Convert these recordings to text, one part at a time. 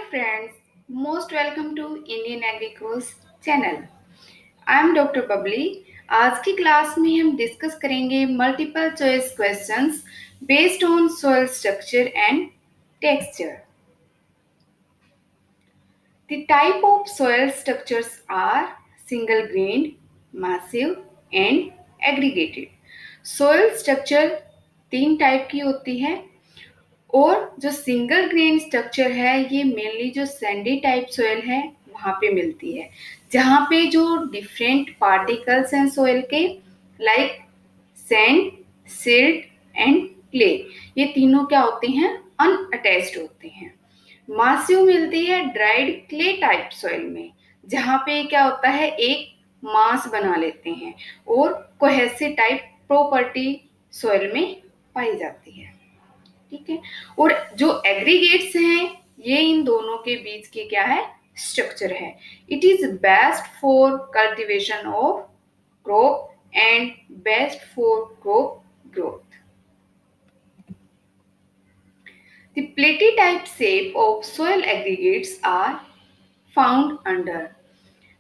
friends, most welcome to Indian Agricos channel. I am Dr. Babli. आज की class में हम डिस्कस करेंगे multiple choice questions based on soil structure and texture. The type of soil structures are single grained, massive and aggregated. Soil structure 3 type की होती है और जो सिंगल ग्रेन स्ट्रक्चर है ये मेनली जो सैंडी टाइप सोयल है वहाँ पे मिलती है, जहाँ पे जो डिफरेंट पार्टिकल्स हैं सोयल के like sand, silt and clay, ये तीनों क्या होते हैं, अनअटैच्ड होते हैं. मासिव मिलती है ड्राइड क्ले टाइप सोयल में, जहाँ पे क्या होता है एक मास बना लेते हैं और कोहेसिव टाइप प्रॉपर्टी सोयल में पाई जाती है. ठीक है. और जो एग्रीगेट्स हैं ये इन दोनों के बीच के क्या है, स्ट्रक्चर है. It is best for cultivation of crop and best for crop growth. The platy type shape of soil aggregates are found under.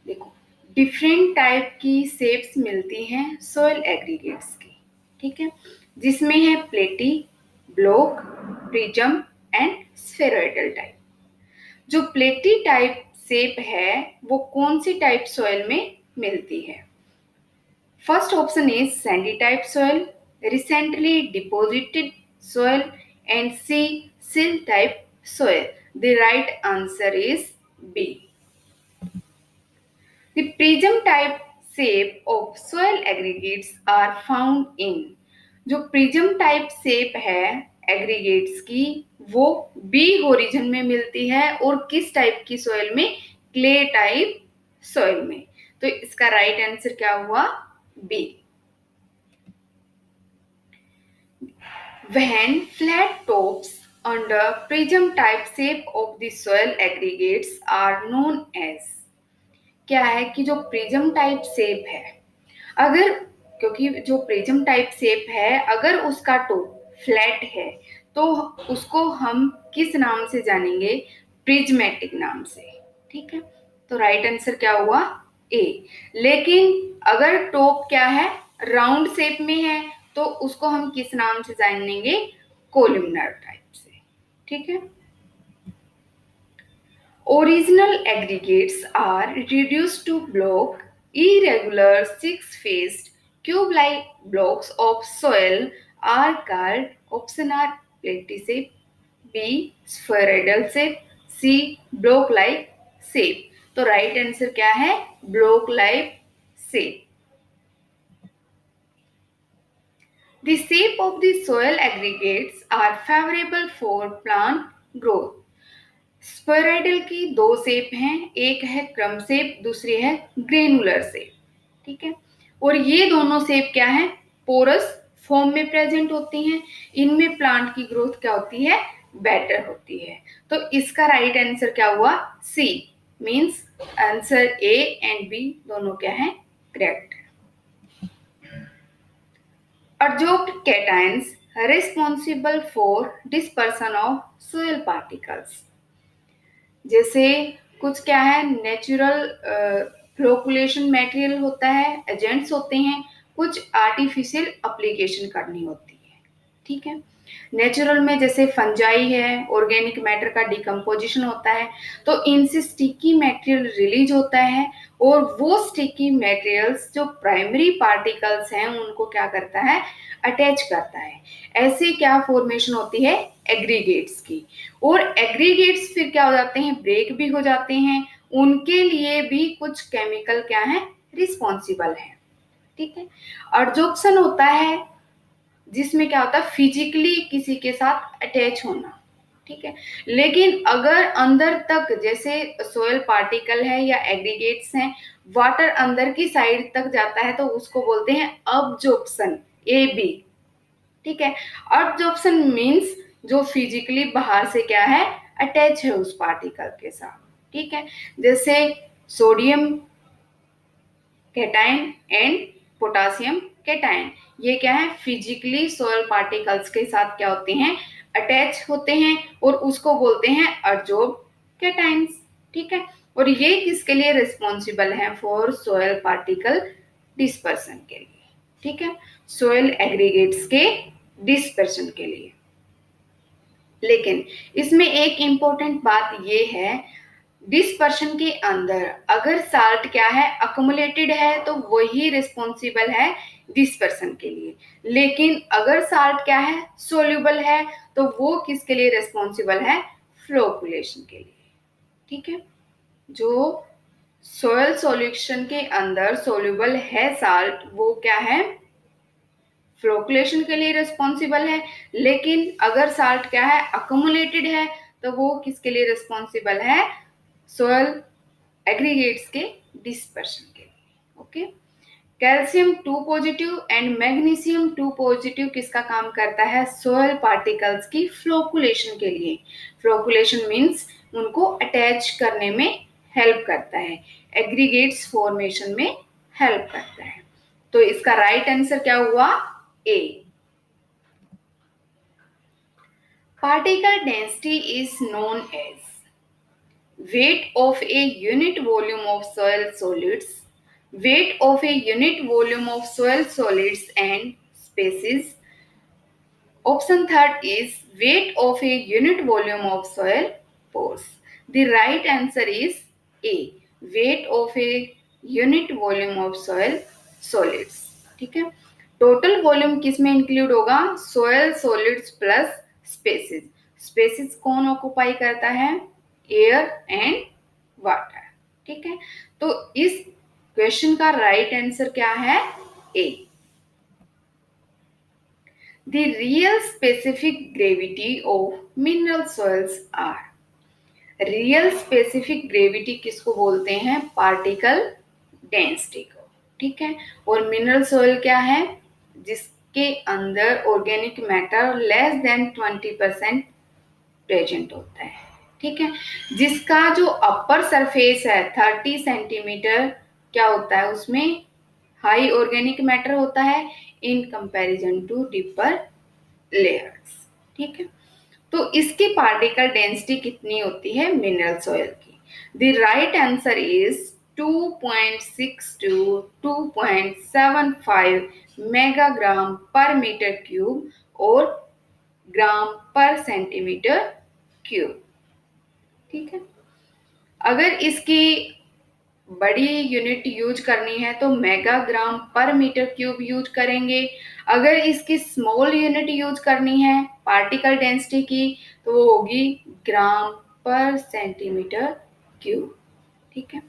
देखो डिफरेंट टाइप की शेप्स मिलती हैं सोयल एग्रीगेट्स की. ठीक है, जिसमें है प्लेटी, block, prism and spheroidal type. जो प्लेटी टाइप शेप है वो कौन सी टाइप सॉइल में मिलती है? First option is sandy type soil, recently deposited soil and C silt type soil. The right answer is B. The prism type shape of soil aggregates are found in. जो prism type shape है aggregates की वो B origin में मिलती है और किस type की सॉइल में, क्ले टाइप सॉइल में. तो इसका राइट आंसर क्या हुआ, B. When flat tops under prism type shape of the soil aggregates are known as. क्या है कि जो प्रिज्म टाइप शेप है, अगर क्योंकि जो प्रिज्म टाइप शेप है अगर उसका टॉप फ्लैट है तो उसको हम किस नाम से जानेंगे, प्रिज्मेटिक नाम से. ठीक है, तो राइट आंसर क्या हुआ, ए. लेकिन अगर टॉप क्या है, राउंड शेप में है तो उसको हम किस नाम से जानेंगे, कोलमनर टाइप से. ठीक है. Original aggregates are reduced to block irregular six-faced cube-like blocks of soil are called. Option are platy shape, B spheroidal shape, C block-like shape. तो राइट आंसर क्या है, block-like shape. The shape of the soil aggregates are favorable for plant growth. Spheroidal की दो shape हैं, एक है क्रम shape, दूसरी है ग्रेनुलर शेप. ठीक है, और ये दोनों शेप क्या है, पोरस फॉर्म में प्रेजेंट होती हैं. इनमें प्लांट की ग्रोथ क्या होती है, बेटर होती है. तो इसका राइट आंसर क्या हुआ, C. Means answer A and B दोनों क्या है, correct. Adsorbed cations responsible for dispersion of soil particles. जैसे कुछ क्या है, नेचुरल फ्लोकुलेशन मटेरियल होता है, एजेंट्स होते हैं, कुछ आर्टिफिशियल एप्लीकेशन करनी होती है. ठीक है, नेचुरल में जैसे फंजाई है, ऑर्गेनिक मैटर का डिकम्पोजिशन होता है, तो इनसे स्टिकी मटेरियल रिलीज होता है और वो स्टिकी मटेरियल्स जो प्राइमरी पार्टिकल्स हैं उनको क्या करता है, अटैच करता है. ऐसे क्या फॉर्मेशन होती है, एग्रीगेट्स की. और एग्रीगेट्स फिर क्या हो जाते हैं, ब्रेक भी हो जाते हैं. उनके लिए भी कुछ केमिकल क्या है, रिस्पॉन्सिबल है. ठीक है. एडजॉर्प्शन होता है जिसमें क्या होता है, फिजिकली किसी के साथ अटैच होना. ठीक है, लेकिन अगर अंदर तक जैसे सोयल पार्टिकल है या एग्रीगेट्स हैं, वाटर अंदर की साइड तक जाता है तो उसको बोलते हैं अब्जॉर्प्शन, ए बी. ठीक है, अब्जॉर्प्शन मीन्स जो फिजिकली बाहर से क्या है, अटैच है उस पार्टिकल के साथ. ठीक है, जैसे sodium cation and potassium cation, ये क्या है, फिजिकली सोयल पार्टिकल्स के साथ क्या होते हैं, अटैच होते हैं और उसको बोलते हैं एडजॉर्ब कैटाइंस, ठीक है। और ये किसके लिए रिस्पॉन्सिबल है? फॉर सोयल पार्टिकल डिस्पर्सन के लिए, ठीक है, सोयल एग्रीगेट्स के डिस्पर्सन के लिए। लेकिन इसमें एक इंपॉर्टेंट बात ये है, डिस्पर्शन के अंदर अगर साल्ट क्या है, अकुमुलेटेड है, तो वही रिस्पॉन्सिबल है डिस्पर्सन के लिए। लेकिन अगर साल्ट क्या है, सोल्यूबल है, तो वो किसके लिए रिस्पॉन्सिबल है? फ्लोकुलेशन के लिए, ठीक है। जो सोयल सॉल्यूशन के अंदर सोल्यूबल है साल्ट, वो क्या है? फ्लोकुलेशन के लिए रिस्पॉन्सिबल है। लेकिन अगर साल्ट क्या है, अकुमुलेटेड है, तो वो किसके लिए रिस्पॉन्सिबल है? सोयल एग्रीगेट्स के डिस्पर्शन के लिए, okay. Calcium 2 positive and magnesium 2 positive किसका काम करता है? सोयल पार्टिकल्स की फ्लोकुलेशन के लिए। फ्लोकुलेशन मीन्स उनको अटैच करने में हेल्प करता है, एग्रीगेट्स फॉर्मेशन में हेल्प करता है। तो इसका राइट आंसर क्या हुआ? A. Particle density is known as weight of a unit volume of soil solids, weight of a unit volume of soil solids and species. Option third is weight of a unit volume of soil pores. The right answer is A, weight of a unit volume of soil solids. ठीक है, total volume किस में include होगा? Soil solids plus spaces. Spaces कौन occupy करता है? Air and water, ठीक है। तो इस क्वेश्चन का राइट आंसर क्या है? ए। The real specific gravity of mineral soils are. Real specific gravity किसको बोलते हैं? पार्टिकल डेंसिटी को, ठीक है। और मिनरल सॉइल क्या है? जिसके अंदर organic matter less than 20% present होता है, ठीक है। जिसका जो अपर सरफेस है 30 सेंटीमीटर क्या होता है? उसमें हाई ऑर्गेनिक मैटर होता है in comparison to deeper layers, ठीक है। तो इसकी पार्टिकल डेंसिटी कितनी होती है मिनरल सॉइल की? The right answer is 2.6 to 2.75 megagram per metre cube और ग्राम पर सेंटीमीटर क्यूब, ठीक है। अगर इसकी बड़ी यूनिट यूज करनी है तो megagram per metre cube use करेंगे। अगर इसकी स्मॉल यूनिट यूज करनी है पार्टिकल डेंसिटी की, तो वो होगी ग्राम पर सेंटीमीटर क्यूब, ठीक है।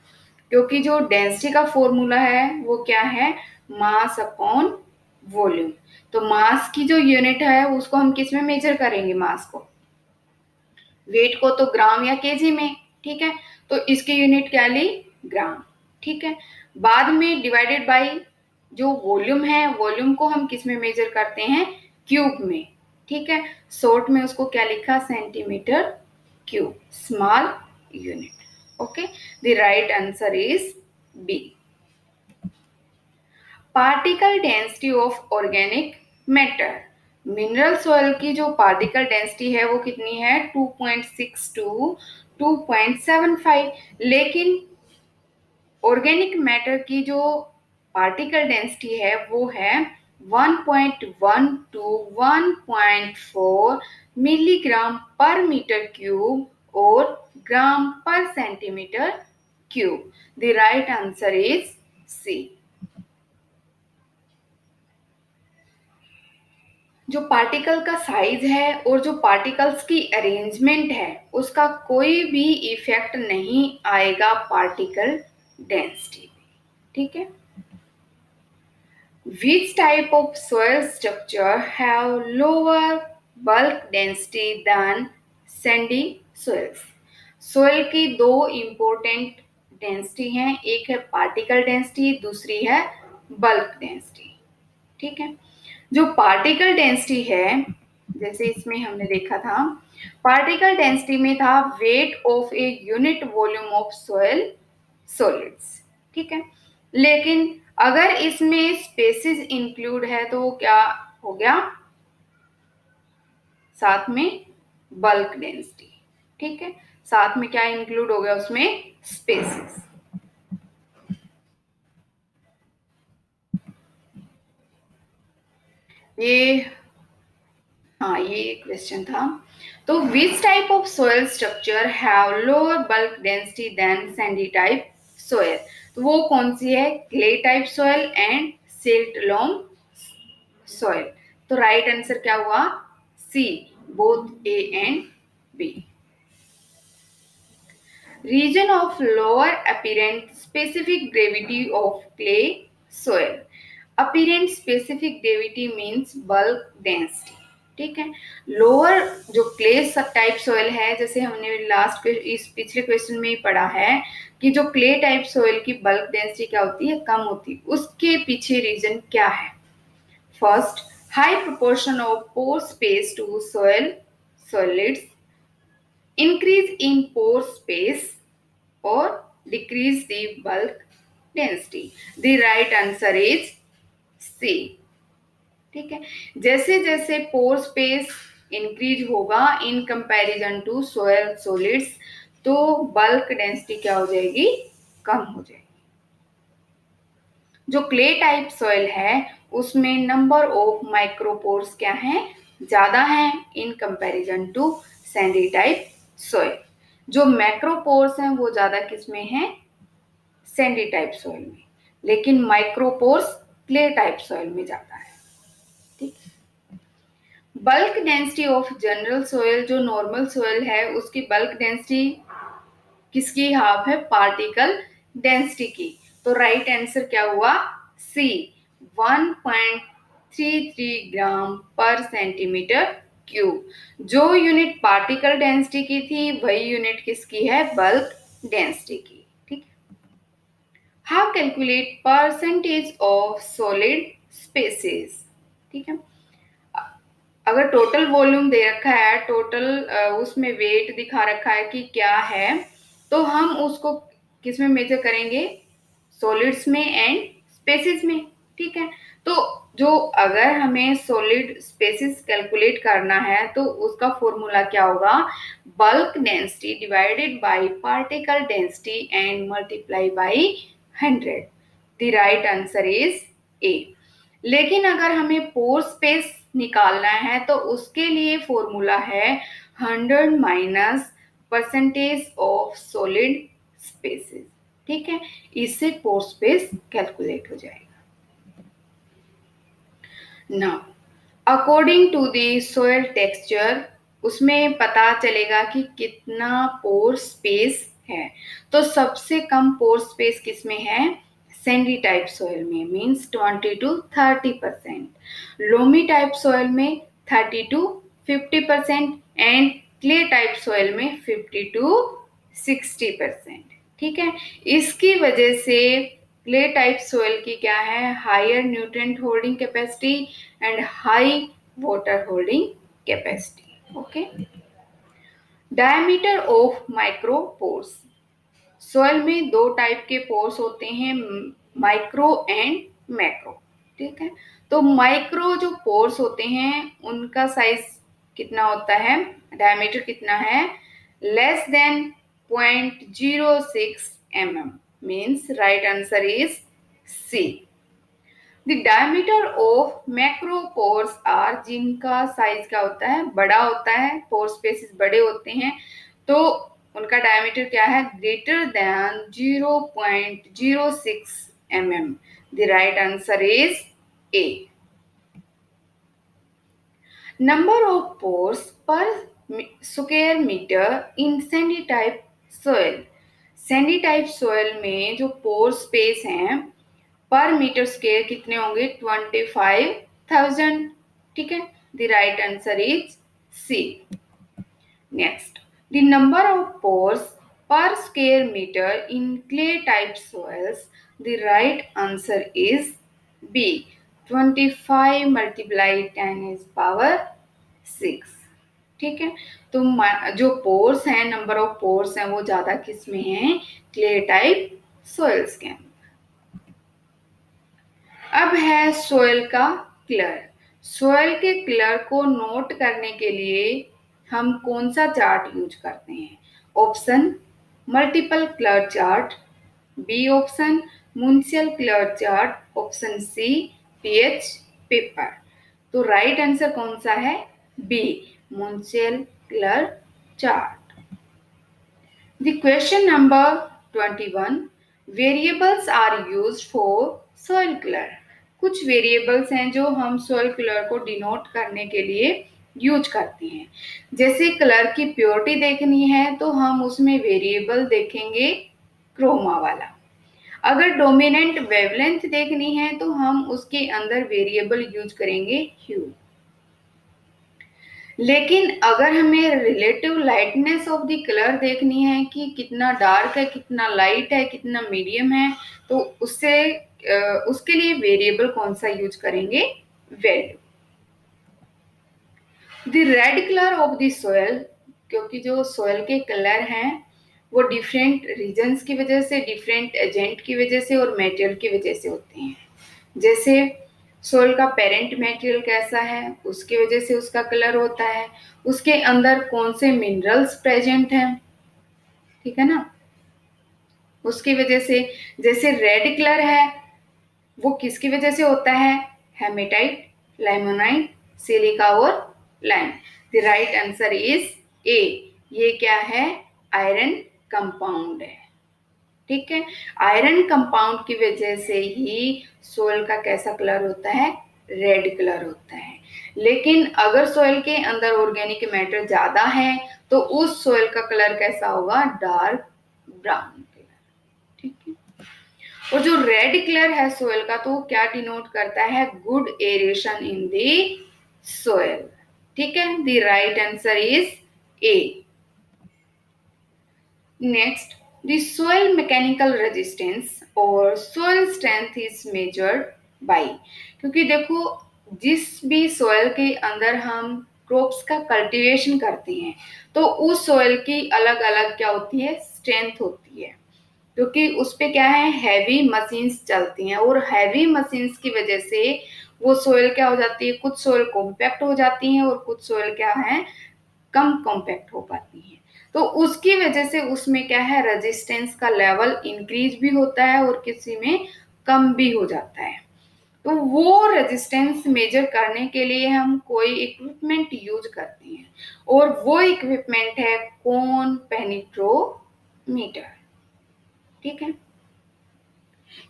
क्योंकि जो डेंसिटी का फॉर्मूला है वो क्या है? Mass upon volume. तो मास की जो यूनिट है उसको हम किस में मेजर करेंगे? मास को, वेट को तो ग्राम या केजी में, ठीक है। तो इसकी यूनिट क्या ली? ग्राम, ठीक है। बाद में डिवाइडेड बाय जो वॉल्यूम है, वॉल्यूम को हम किस में मेजर करते हैं? क्यूब में, ठीक है। शॉर्ट में उसको क्या लिखा? Centimetre cube, small unit, okay. The right answer is B. Particle density of organic matter. Mineral soil की जो पार्टिकल डेंसिटी है वो कितनी है? 2.6 टू 2.75। लेकिन ऑर्गेनिक मैटर की जो पार्टिकल डेंसिटी है वो है 1.1 to 1.4 milligram per metre cube और gram per centimetre cube. The right answer is C. जो पार्टिकल का साइज है और जो पार्टिकल्स की अरेंजमेंट है उसका कोई भी इफेक्ट नहीं आएगा पार्टिकल डेंसिटी, ठीक है। Which type of soil structure have lower bulk density than sandy soils? Soil की दो इंपॉर्टेंट डेंसिटी हैं, एक है पार्टिकल डेंसिटी, दूसरी है बल्क डेंसिटी, ठीक है। जो पार्टिकल डेंसिटी है, जैसे इसमें हमने देखा था, पार्टिकल डेंसिटी में था weight of a unit volume of soil solids, ठीक है। लेकिन अगर इसमें स्पेसिस इंक्लूड है तो वो क्या हो गया? साथ में बल्क डेंसिटी, ठीक है। साथ में क्या इंक्लूड हो गया उसमें, स्पेसिस। ये हाँ, ये क्वेश्चन था। तो which type of soil structure have lower bulk density than sandy type soil? तो वो कौन सी है, clay type soil and silt loam soil. तो राइट आंसर क्या हुआ, C, both A and B. Region of lower apparent specific gravity of clay soil. Apparent specific gravity means bulk density. ठीक है, लोअर जो क्ले टाइप सॉइल है, जैसे हमने last इस पिछले क्वेश्चन में ही पढ़ा है कि जो क्ले टाइप सॉइल की बल्क डेंसिटी क्या होती है, कम होती है, उसके पीछे रीजन क्या है? First, high proportion of pore space to soil solids, increase in pore space or decrease the bulk density. The right answer is C. ठीक है, जैसे जैसे पोर स्पेस इंक्रीज होगा in comparison to soil solids, तो bulk density क्या हो जाएगी, कम हो जाएगी। जो क्ले टाइप सॉइल है उसमें नंबर ऑफ माइक्रोपोर्स क्या है, ज्यादा है in comparison to sandy type soil. जो मैक्रोपोर्स हैं वो ज्यादा किसमें है, सैंडी टाइप सॉइल में, लेकिन माइक्रोपोर्स क्ले टाइप सॉइल में ज्यादा है। ठीक, bulk density of general soil, जो नॉर्मल सॉइल है उसकी बल्क डेंसिटी किसकी हाफ है, पार्टिकल डेंसिटी की। तो राइट आंसर क्या हुआ, सी, 1.33 ग्राम पर सेंटीमीटर क्यूब। जो यूनिट पार्टिकल डेंसिटी की थी वही यूनिट किसकी है, बल्क डेंसिटी की। ठीक, how calculate percentage of solid spaces. ठीक है, अगर टोटल वॉल्यूम दे रखा है, टोटल उसमें वेट दिखा रखा है कि क्या है, तो हम उसको किस में मेजर करेंगे, सॉलिड्स में एंड स्पेसिस में। ठीक है, तो जो अगर हमें सॉलिड स्पेसिस कैलकुलेट करना है तो उसका फॉर्मूला क्या होगा, bulk density divided by particle density and multiply by 100। The right answer is ए। लेकिन अगर हमें पोर स्पेस निकालना है तो उसके लिए फॉर्मूला है 100 minus percentage of solid spaces. ठीक है, इससे पोर स्पेस कैलकुलेट हो जाएगा। Now according to the soil texture, उसमें पता चलेगा कि कितना पोर स्पेस है। तो सबसे कम पोर स्पेस किसमें है, सैंडी टाइप सॉइल में, means 20 to 30%, loamy type soil में 30 to 50% and clay type soil में 50 to 60%। ठीक है, इसकी वजह से क्ले टाइप सोइल की क्या है, higher nutrient holding capacity and high water holding capacity. Okay, diameter of micropores, soil में दो टाइप के पोर्स होते हैं, माइक्रो एंड मैक्रो। ठीक है, तो माइक्रो जो पोर्स होते हैं उनका साइज कितना होता है, डायमीटर कितना है, less than 0.06 mm, means right answer is C. The diameter of macropores are, जिनका साइज क्या होता है, बड़ा होता है, पोर स्पेसिस बड़े होते हैं, तो उनका डायमीटर क्या है, greater than 0.06 mm। The right answer is A. Number of pores per square metre in sandy type soil. Sandy type soil में जो पोर स्पेस हैं पर मीटर स्क्वायर कितने होंगे, 25,000। ठीक है, the right answer is C. Next, the number of pores per square metre in clay type soils, the right answer is B, 25 multiply 10⁻⁶। ठीक है, तो जो पोर्स हैं, नंबर ऑफ पोर्स हैं, वो ज्यादा किस में हैं, क्ले टाइप सॉइल्स के अंदर। अब है सोयल का कलर। सोयल के कलर को नोट करने के लिए हम कौन सा चार्ट यूज करते हैं, option multiple colour chart, B option Munsell colour chart, option C pH paper. तो राइट आंसर कौन सा है? B Munsell colour chart. The question number 21, variables are used for soil color। कुछ वेरिएबल्स हैं जो हम सोयल कलर को denote करने के लिए यूज करते हैं। जैसे कलर की प्योरिटी देखनी है तो हम उसमें वेरिएबल देखेंगे क्रोमा वाला। अगर डोमिनेंट वेवलेंथ देखनी है तो हम उसके अंदर वेरिएबल यूज करेंगे ह्यू। लेकिन अगर हमें relative lightness of the colour देखनी है कि कितना डार्क है, कितना लाइट है, कितना मीडियम है, तो उसके लिए वेरिएबल कौन सा यूज करेंगे? Value. The red colour of the soil, क्योंकि जो सोयल के कलर हैं वो डिफरेंट रीजन्स की वजह से, डिफरेंट एजेंट की वजह से और मेटेरियल की वजह से होते हैं। जैसे सोयल का पेरेंट मटेरियल कैसा है, उसकी वजह से उसका कलर होता है। उसके अंदर कौन से मिनरल्स प्रेजेंट हैं, ठीक है ना, उसकी वजह से। जैसे रेड कलर है वो किसकी वजह से होता है? हेमेटाइट, लाइमोनाइट, सिलिका और lime. The right answer is ए। ये क्या है? आयरन कंपाउंड है। ठीक है, आयरन कंपाउंड की वजह से ही सोयल का कैसा कलर होता है? रेड कलर होता है। लेकिन अगर सोयल के अंदर ऑर्गेनिक मैटर ज्यादा है तो उस सोयल का कलर कैसा होगा? Dark brown colour. ठीक है, और जो रेड कलर है सोयल का तो क्या डिनोट करता है? Good aeration in the soil. ठीक है, the right answer is A. Next, the soil mechanical resistance और soil strength is measured by। क्योंकि देखो जिस भी सोयल के अंदर हम क्रॉप्स का कल्टीवेशन करते हैं तो उस सोयल की अलग अलग क्या होती है? स्ट्रेंथ होती है। क्योंकि उस पे क्या है? हैवी मशीन्स चलती हैं और हैवी मशीन्स की वजह से वो सोयल क्या हो जाती है? कुछ सोयल कॉम्पैक्ट हो जाती हैं और कुछ सोयल क्या है? कम कॉम्पैक्ट हो पाती हैं। तो उसकी वजह से उसमें क्या है? रेजिस्टेंस का लेवल इंक्रीज भी होता है और किसी में कम भी हो जाता है। तो वो रेजिस्टेंस मेजर करने के लिए हम कोई इक्विपमेंट यूज करते हैं और वो इक्विपमेंट है कोन पेनिट्रोमीटर। ठीक है,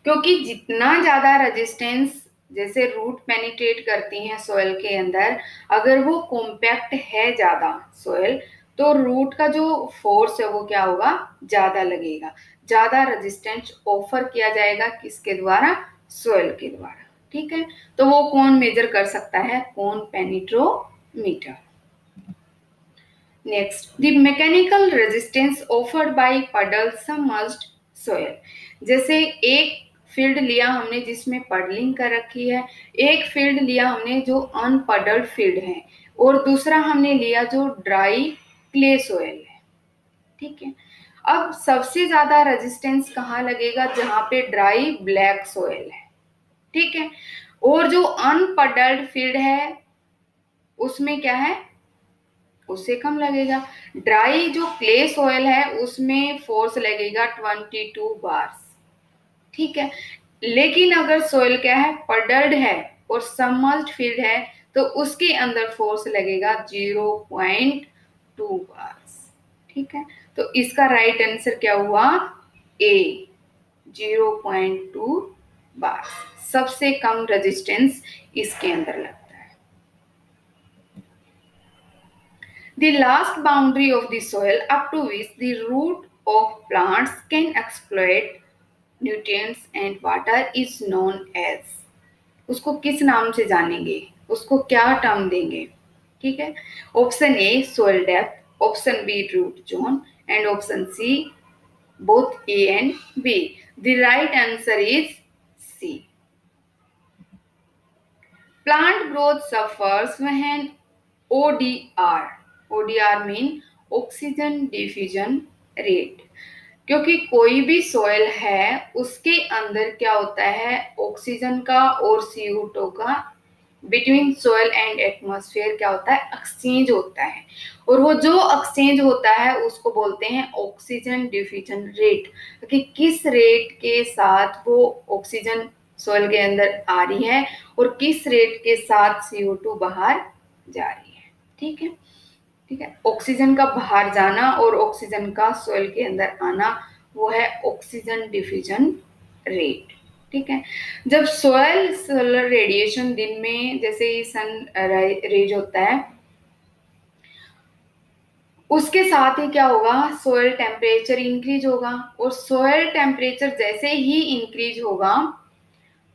क्योंकि जितना ज्यादा रेजिस्टेंस जैसे रूट पेनिट्रेट करती हैं सॉइल के अंदर, अगर वो कॉम्पैक्ट है ज्यादा सॉइल तो रूट का जो फोर्स है वो क्या होगा? ज्यादा लगेगा, ज्यादा रेजिस्टेंस ऑफर किया जाएगा किसके द्वारा? सॉइल के द्वारा। ठीक है, तो वो कौन मेजर कर सकता है? कौन penetrometer. Next, the mechanical resistance offered by पडल सबमर्ज्ड सोयल। जैसे एक फील्ड लिया हमने जिसमें पडलिंग कर रखी है, एक फील्ड लिया हमने जो अनपडल्ड फील्ड है, और दूसरा हमने लिया जो ड्राई क्ले सोयल है। ठीक है, अब सबसे ज्यादा रेजिस्टेंस कहाँ लगेगा? जहां पे ड्राई ब्लैक सोयल है। ठीक है, और जो अनपडल्ड फील्ड है उसमें क्या है? उससे कम लगेगा। ड्राई जो क्ले सॉइल है उसमें फोर्स लगेगा 22 बार्स। ठीक है, लेकिन अगर सॉइल क्या है? पडल्ड है और सबमर्ज्ड फील्ड है तो उसके अंदर फोर्स लगेगा 0.2 बार्स। ठीक है, तो इसका राइट आंसर क्या हुआ? ए 0.2 बार्स। सबसे कम रेजिस्टेंस इसके अंदर लगता है। The last boundary of the soil up to which the root of plants can exploit nutrients and water is known as। उसको किस नाम से जानेंगे? उसको क्या टर्म देंगे? ठीक है, option A soil depth, option B root zone and option C both A and B. The right answer is C. Plant growth suffers when ODR, ODR mean oxygen diffusion rate। क्योंकि कोई भी soil है उसके अंदर क्या होता है? Oxygen का और CO2 का बिटवीन सोयल एंड एटमॉस्फेयर क्या होता है, एक्सचेंज होता है, और वो जो एक्सचेंज होता है उसको बोलते हैं ऑक्सीजन डिफ्यूजन रेट, कि किस रेट के साथ वो ऑक्सीजन सोयल के अंदर आ रही है और किस रेट के साथ CO2 बाहर जा रही है। ठीक है, ठीक है। ऑक्सीजन का बाहर जाना और ऑक्सीजन का सोयल के अंदर आना वो है ऑक्सीजन डिफ्यूजन रेट। ठीक है, जब सोयल सोलर रेडिएशन दिन में जैसे ही सन रेज होता है उसके साथ ही क्या होगा, सोयल टेम्परेचर इंक्रीज होगा, और सोयल टेम्परेचर जैसे ही इंक्रीज होगा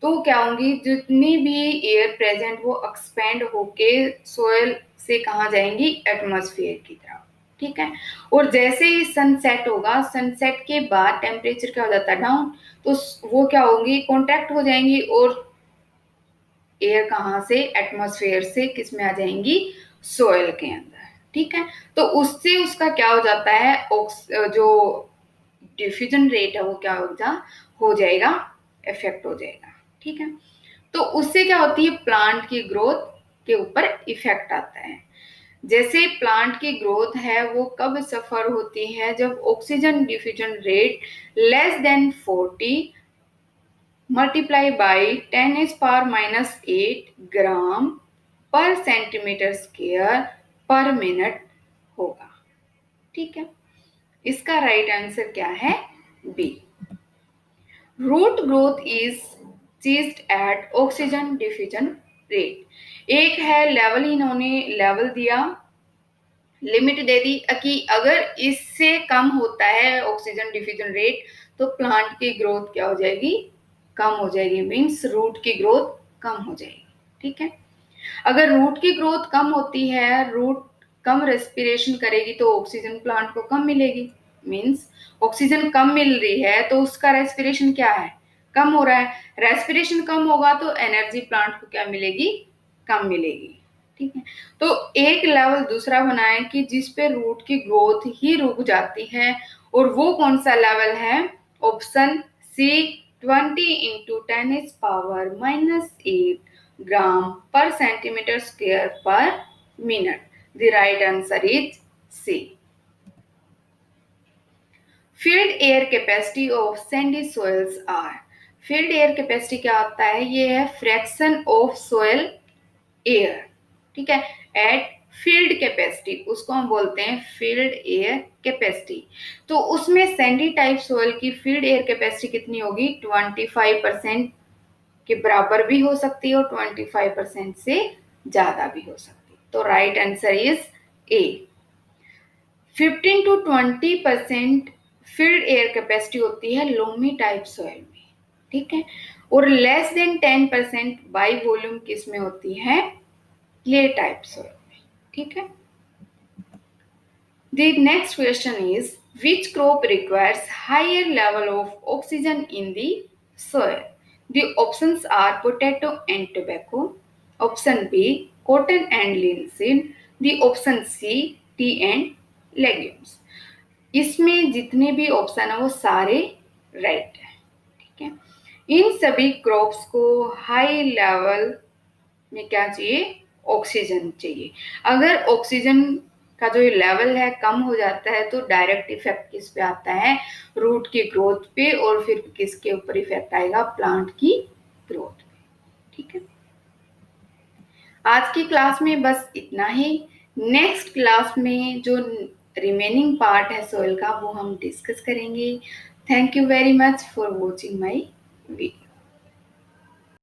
तो क्या होंगी, जितनी भी एयर प्रेजेंट वो एक्सपेंड होके सोयल से कहाँ जाएंगी, एटमॉस्फेयर की तरफ। ठीक है, और जैसे ही सनसेट होगा, सनसेट के बाद टेम्परेचर क्या हो जाता है, डाउन, तो वो क्या होंगी, कॉन्ट्रैक्ट हो जाएंगी और एयर कहाँ से, एटमॉस्फेयर से किस में आ जाएंगी, सोयल के अंदर। ठीक है, तो उससे उसका क्या हो जाता है, जो डिफ्यूजन रेट है वो क्या हो जाएगा, इफेक्ट हो जाएगा। ठीक है, तो उससे क्या होती है, प्लांट की ग्रोथ के ऊपर इफेक्ट आता है। जैसे प्लांट की ग्रोथ है वो कब सफर होती है, जब oxygen diffusion rate less than 40 multiply by 10⁻⁻8 gram per centimetre square per minute होगा। ठीक है, इसका राइट आंसर क्या है, B. Root growth is ceased at oxygen diffusion rate. एक है लेवल, इन्होंने लेवल दिया, लिमिट दे दी कि अगर इससे कम होता है ऑक्सीजन डिफ्यूजन रेट तो प्लांट की ग्रोथ क्या हो जाएगी, कम हो जाएगी, मीन्स रूट की ग्रोथ कम हो जाएगी। ठीक है, अगर रूट की ग्रोथ कम होती है, रूट कम रेस्पिरेशन करेगी तो ऑक्सीजन प्लांट को कम मिलेगी, मीन्स ऑक्सीजन कम मिल रही है तो उसका रेस्पिरेशन क्या है, कम हो रहा है। रेस्पिरेशन कम होगा तो एनर्जी प्लांट को क्या मिलेगी, कम मिलेगी। ठीक है, तो एक लेवल दूसरा बनाएं कि जिस पे रूट की ग्रोथ ही रुक जाती है, और वो कौन सा लेवल है, option C, 20 × 10⁻⁻8 gram per centimetre square per minute. The right answer is C. Field air capacity of sandy soils are. Field air capacity क्या होता है, ये है फ्रैक्शन ऑफ सोयल एयर। ठीक है, एट फील्ड कैपेसिटी, उसको हम बोलते हैं फील्ड एयर कैपेसिटी। तो उसमें सैंडी टाइप सोयल की फील्ड एयर कैपेसिटी कितनी होगी, 25% के बराबर भी हो सकती है और 25% से ज्यादा भी हो सकती है। तो right answer is A. 15 to 20% field air capacity होती है लोमी टाइप सॉइल में। ठीक है, और लेस देन 10% बाई वॉल्यूम किस में होती है, क्ले टाइप सॉइल में। ठीक है, the next question is which crop requires higher level of oxygen in the soil? The options are potato and tobacco, option B cotton and linseed, the option C tea and legumes. इसमें जितने भी option है वो सारे right है। ठीक है, इन सभी क्रॉप्स को हाई लेवल में क्या चाहिए, ऑक्सीजन चाहिए। अगर ऑक्सीजन का जो लेवल है कम हो जाता है तो डायरेक्ट इफेक्ट किस पे आता है, रूट की ग्रोथ पे, और फिर किसके ऊपर इफेक्ट आएगा, प्लांट की ग्रोथ पे। ठीक है, आज की क्लास में बस इतना ही। नेक्स्ट क्लास में जो रिमेनिंग पार्ट है सोइल का वो हम डिस्कस करेंगे। Thank you very much for watching my video.